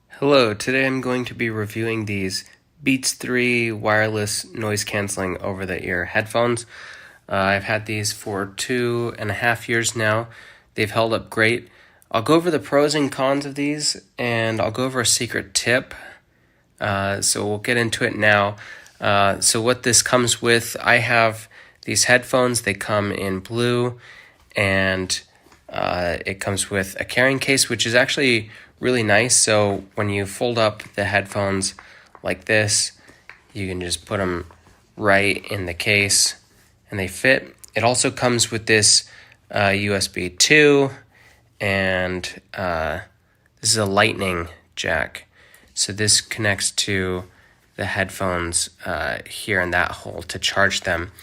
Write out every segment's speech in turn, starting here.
Hello, today I'm going to be reviewing these Beats 3 wireless noise canceling over the ear headphones. I've had these for 2.5 years now. They've held up great. I'll go over the pros and cons of these, and I'll go over a secret tip. So we'll get into it now. So what this comes with, I have these headphones. They come in blue, and it comes with a carrying case, which is actually really nice. So when you fold up the headphones like this, you can just put them right in the case and they fit. It also comes with this USB 2 and this is a lightning jack. So this connects to the headphones here in that hole to charge them.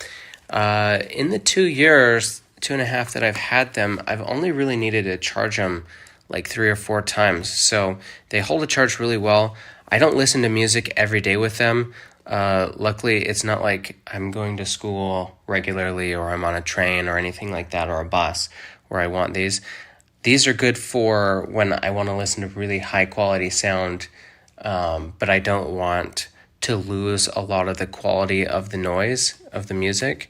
In the 2.5 that I've had them, I've only really needed to charge them like 3 or 4 times. So they hold a charge really well. I don't listen to music every day with them. Luckily, it's not like I'm going to school regularly or I'm on a train or anything like that, or a bus where I want these. These are good for when I want to listen to really high quality sound, but I don't want to lose a lot of the quality of the noise of the music,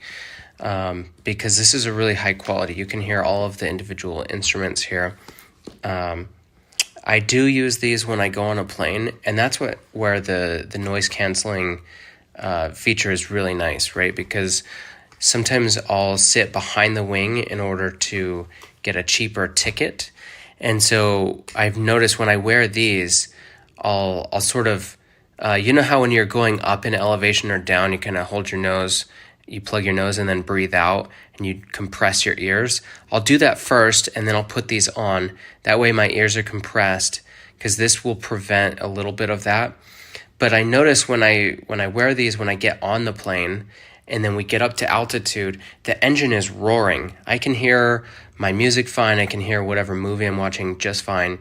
because this is a really high quality. You can hear all of the individual instruments here. I do use these when I go on a plane, and that's where the noise canceling feature is really nice, right? Because sometimes I'll sit behind the wing in order to get a cheaper ticket, and so I've noticed when I wear these, I'll sort of you know how when you're going up in elevation or down, you kind of hold your nose, you plug your nose and then breathe out and you compress your ears. I'll do that first and then I'll put these on. That way my ears are compressed, because this will prevent a little bit of that. But I notice when I wear these, when I get on the plane and then we get up to altitude, the engine is roaring. I can hear my music fine. I can hear whatever movie I'm watching just fine.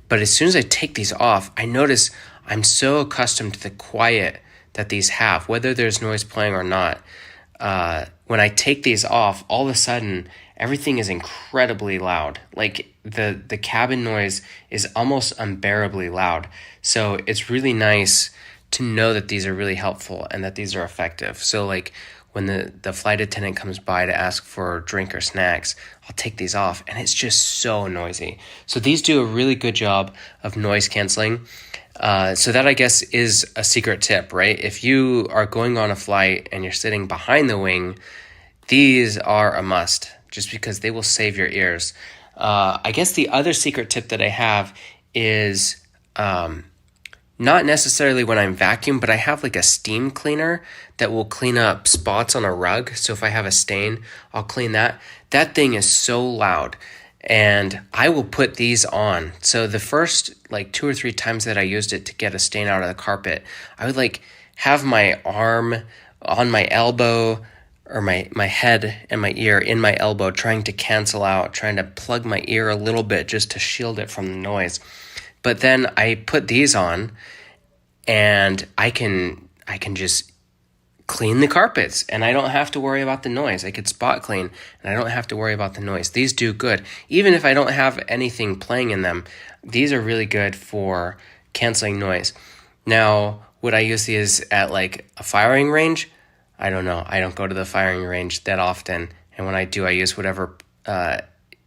But as soon as I take these off, I notice I'm so accustomed to the quiet that these have, whether there's noise playing or not. When I take these off, all of a sudden, everything is incredibly loud. Like the cabin noise is almost unbearably loud. So it's really nice to know that these are really helpful and that these are effective. So like when the flight attendant comes by to ask for a drink or snacks, I'll take these off and it's just so noisy. So these do a really good job of noise canceling. So that, I guess, is a secret tip, right? If you are going on a flight and you're sitting behind the wing, these are a must, just because they will save your ears. I guess the other secret tip that I have is not necessarily when I'm vacuuming, but I have like a steam cleaner that will clean up spots on a rug. So if I have a stain, I'll clean that. That thing is so loud. And I will put these on. So the first like 2 or 3 times that I used it to get a stain out of the carpet, I would like have my arm on my elbow, or my head and my ear in my elbow, trying to cancel out, trying to plug my ear a little bit just to shield it from the noise. But then I put these on and I can just clean the carpets and I don't have to worry about the noise. I could spot clean and I don't have to worry about the noise. These do good. Even if I don't have anything playing in them, these are really good for canceling noise. Now, would I use these at like a firing range? I don't know. I don't go to the firing range that often. And when I do, I use whatever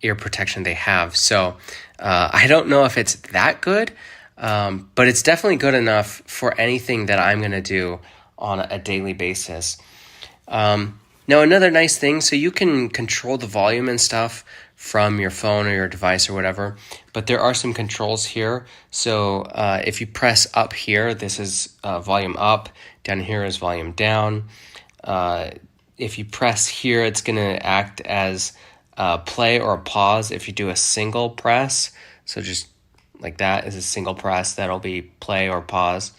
ear protection they have. So I don't know if it's that good, but it's definitely good enough for anything that I'm going to do on a daily basis. Now, another nice thing, so you can control the volume and stuff from your phone or your device or whatever, but there are some controls here. So if you press up here, this is volume up, down here is volume down. If you press here, it's going to act as play or pause if you do a single press. So just like that is a single press, that'll be play or pause.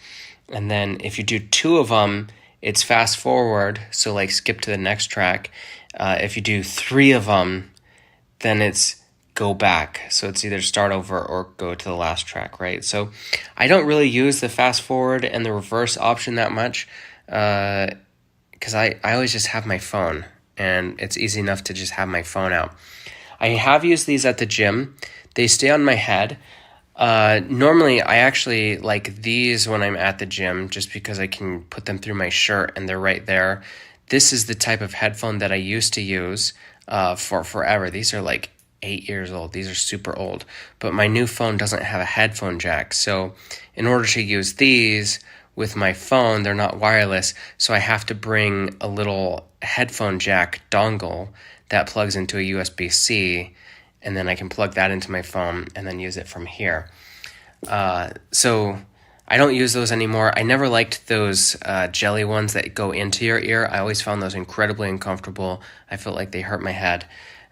And then if you do 2 of them, it's fast forward, so like skip to the next track. If you do 3 of them, then it's go back. So it's either start over or go to the last track, right? So I don't really use the fast forward and the reverse option that much, because I always just have my phone, and it's easy enough to just have my phone out. I have used these at the gym. They stay on my head. Normally, I actually like these when I'm at the gym just because I can put them through my shirt and they're right there. This is the type of headphone that I used to use for forever. These are like 8 years old. These are super old. But my new phone doesn't have a headphone jack. So in order to use these with my phone, they're not wireless. So I have to bring a little headphone jack dongle that plugs into a USB-C, and then I can plug that into my phone and then use it from here. So I don't use those anymore. I never liked those jelly ones that go into your ear. I always found those incredibly uncomfortable. I felt like they hurt my head.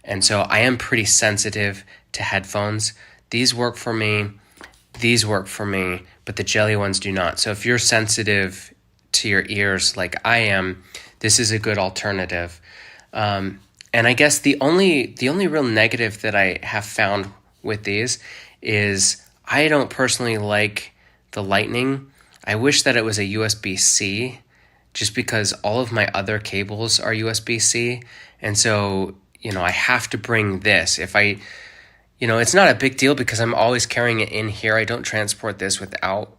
And so I am pretty sensitive to headphones. These work for me. These work for me, but the jelly ones do not. So if you're sensitive to your ears like I am, this is a good alternative. And I guess the only real negative that I have found with these is I don't personally like the lightning. I wish that it was a USB-C just because all of my other cables are USB-C. And so, I have to bring this. It's not a big deal because I'm always carrying it in here. I don't transport this without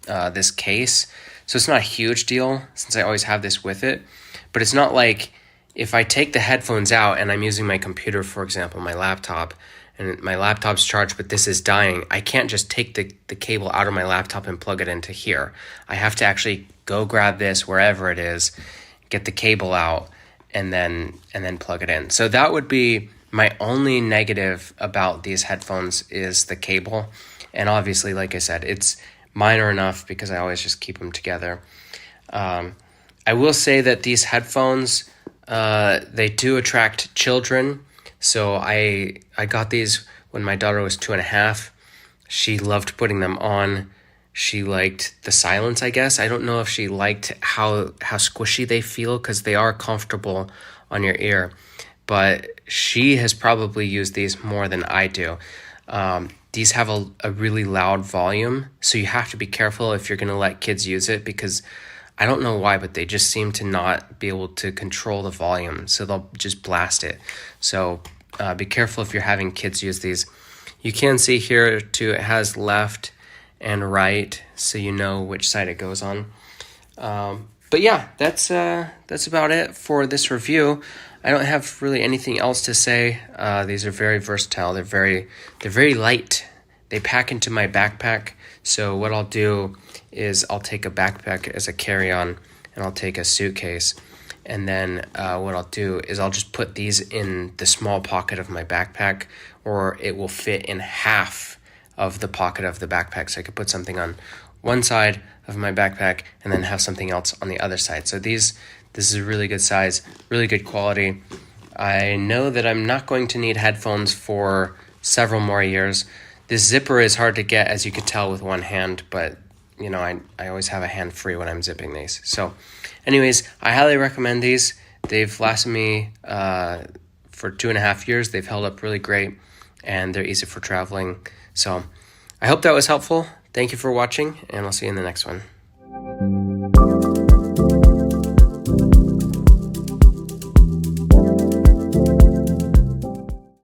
this case. So it's not a huge deal since I always have this with it. But it's not like if I take the headphones out and I'm using my computer, for example, my laptop, and my laptop's charged, but this is dying, I can't just take the cable out of my laptop and plug it into here. I have to actually go grab this wherever it is, get the cable out, and then plug it in. So that would be my only negative about these headphones is the cable. And obviously, like I said, it's minor enough because I always just keep them together. I will say that these headphones, they do attract children. So I got these when my daughter was 2.5. She loved putting them on. She liked the silence, I guess. I don't know if she liked how squishy they feel because they are comfortable on your ear. But she has probably used these more than I do. These have a really loud volume, so you have to be careful if you're going to let kids use it because I don't know why, but they just seem to not be able to control the volume, so they'll just blast it. So be careful if you're having kids use these. You can see here too, it has left and right, so you know which side it goes on. But yeah, that's about it for this review. I don't have really anything else to say. These are very versatile. They're very light. They pack into my backpack. So what I'll do is I'll take a backpack as a carry-on, and I'll take a suitcase. And then what I'll do is I'll just put these in the small pocket of my backpack, or it will fit in half of the pocket of the backpack. So I could put something on one side of my backpack and then have something else on the other side. So this is a really good size, really good quality. I know that I'm not going to need headphones for several more years. This zipper is hard to get, as you could tell, with one hand, but I always have a hand free when I'm zipping these. So anyways, I highly recommend these. They've lasted me for 2.5 years. They've held up really great, and they're easy for traveling. So I hope that was helpful. Thank you for watching, and I'll see you in the next one.